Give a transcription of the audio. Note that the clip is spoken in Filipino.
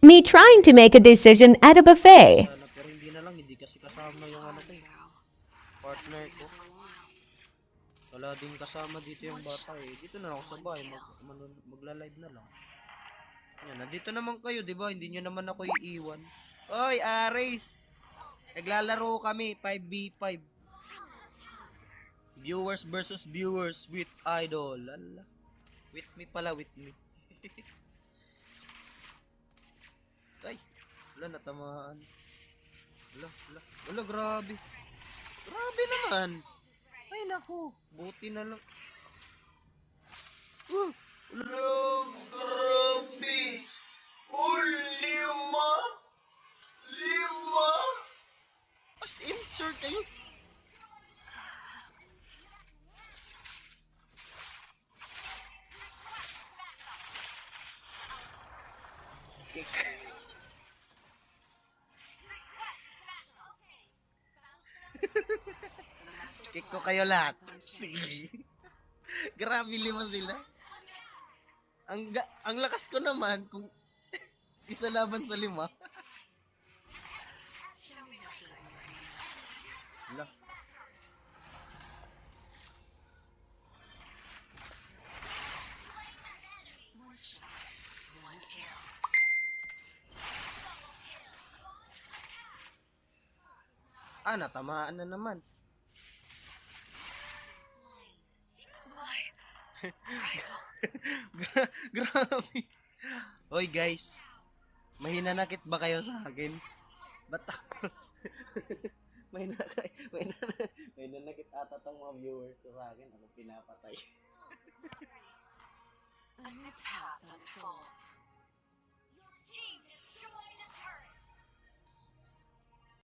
Me trying to make a decision at a buffet. Sana, pero hindi na lang, hindi kasi kasama yung ano ko eh, partner ko. Wala din kasama dito yung bata eh. Dito na ako sa bahay, magla-live na lang. Yan, nandito naman kayo, di ba? Hindi nyo naman ako iiwan. Oy, Aris! Naglalaro kami, 5v5. Viewers versus viewers with idol. Lala. With me pala, with me. Ay, wala natamaan. Wala, grabe. Grabe naman. Ay, naku. Buti na lang. Wala, grabe. Lima. Lima. As in, sure kayo. Kick. Kick ko kayo lahat. Sige. Grabe, 5 sila. Ang lakas ko naman kung isa laban sa 5. Lah. Natamaan na naman. Grabe. Hoy guys, mahinanakit ba kayo sa akin? Ba't mahinanakit ata tong mga viewers ko sa akin. Ako pinapatay. A new path unfolds.